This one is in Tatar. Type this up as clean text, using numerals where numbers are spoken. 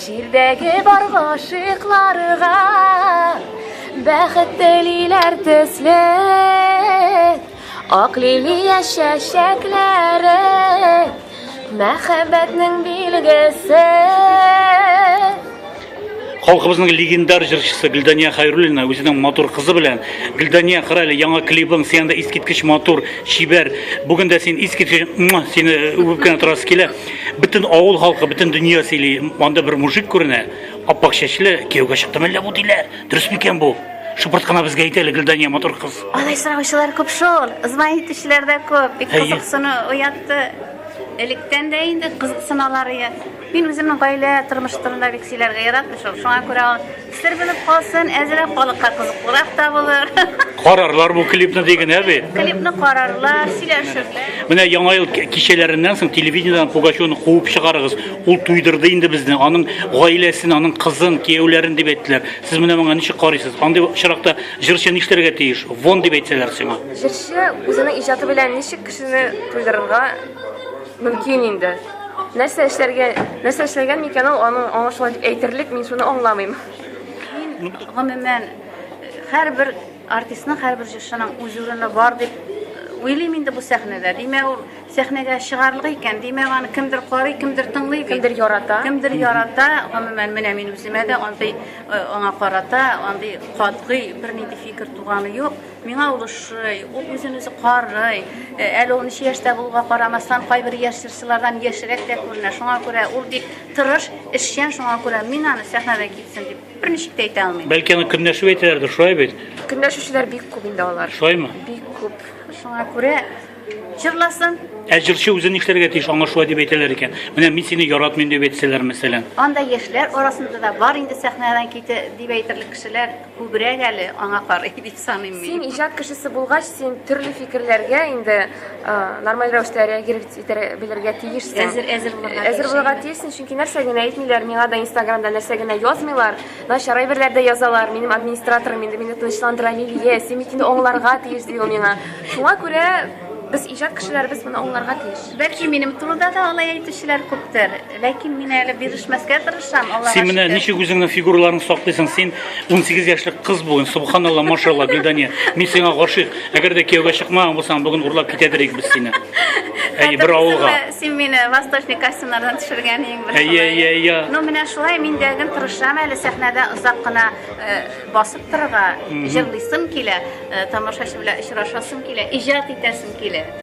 Җирдәге бар гашыйкларга бәхет телиләр төсле, ак лилия чәчәкләре мәхәббәтнең билгесе. Халкыбызның легендар җырчысы Гөлдания Хәйруллина үзенең матур кызы белән Гөлдания Кырали яңа клибың сенде искиткеч матур шибәр. Бүген дә син искиткеч сине үпкән торасы килә. Бөтен авыл халкы, бөтен дөнья сөйли. Анда бер мужик күренә. Аппак чәчле, кияүгә чыктымы әллә бу диләр. Дөрес микән бу? Шупырткана безгә әйтәле Гөлдания матур кыз. Алай сораучылар күп шул. Ызмай итүчеләр дә күп. Бик кызыксыны уятты. Электән дә инде кызыксыналар иде. Мин үземнең гаилә тормыш турында бик сөйләргә яратмыйм. Шуңа күрә сер белеп калсын, әзрәк халыкка кызыклырак та булыр. Карарлар бу клипны дигән әби. Клипны карарлар, сөйләшерләр. Менә яңа ел кичәләреннән соң телевидениедән Пугачевны куып чыгарыгыз. Ул туйдырды инде безне, аның гаиләсен, аның кызын, кияүләрен дип әйттеләр. Сез менә моңа ничек карыйсыз? Андый чиракта җырчы нишләргә тиеш? Вон дип әйтсәләр сиңа. Җырчы үзенең иҗаты белән ничек кешене туйдырырга мөмкин инде. Нәрсә эшләгән микән ул аңа шулай дип әйтерлек, мин шуны аңламыйм. Мин гомумән һәрбер артистның, һәрбер җырчының үз урыны бар дип уйлыйм инде бу сәхнәдә. Димәк, ул сәхнәгә чыгарлык икән. Димәк, аны кемдер карый, кемдер тыңлый, Кемдер ярата. Кемдер ярата. Гомумән менә мин үземә дә андый аңа карата, андый катгый бернинди фикер туганы юк. Миңа ул ошый, ул үзен үзе карый. Әле ул ничә яшьтә булуга карамастан, кайбер яшь җырчылардан яшьрәк тә күренә. Шуңа күрә ул бик тырыш, эшчән, шуңа күрә мин аны сәхнәдә китсен дип берничек тә әйтә алмыйм. Бәлки аны көнләшү әйтәләрдер, шулай бит. Көнләшүчеләр бик күп инде алар. Шулаймы? Бик күп. Шуңа күрә җырласын. Җырчы үзе нишләргә тиеш, аңа шулай дип әйтәләр икән. Менә мин сине яратмыйм дип әйтсәләр мәсәлән. Анда яшьләр арасында да бар инде сәхнәдән ките дип әйтерлек кешеләр күбрәк әле аңа карый дип саныйм Син мин. иҗат кешесе булгач, син төрле фикерләргә инде нормаль рәвештә реагировать итә белергә тиешсең. Әзер булырга Әзер булырга тиешсең, чөнки нәрсә генә әйтмиләр, миңа да Инстаграмда нәрсә генә язмыйлар. Начар әйберләр дә язалар. Минем администраторым инде мине тынычландыра Лилия, син бит инде аңларга тиеш ди ул миңа. Шуңа күрә без иҗат кешеләрбез моны аңларга тиеш. Бәлки минем турыда да алай әйтүчеләр күптер. Ләкин мин әле бирешмәскә тырышам. Аллага Син менә шөкер. ничек үзеңнең фигураларың саклыйсың? Син 18 яшьлек кыз бүген, субханалла, машалла, Гөлдания. Мин сиңа гашыйк. Әгәр дә кияүгә чыкмаган булсаң, бүген урлап китәдер без сине. Әй, бер авылга. Син мине восточный костюмнардан төшергән иң бер. Әй. Ну менә шулай мин дә тырышам әле сәхнәдә озак кына басып торырга, җырлыйсым килә, тамашачы белән очрашасым килә, иҗат итәсем килә.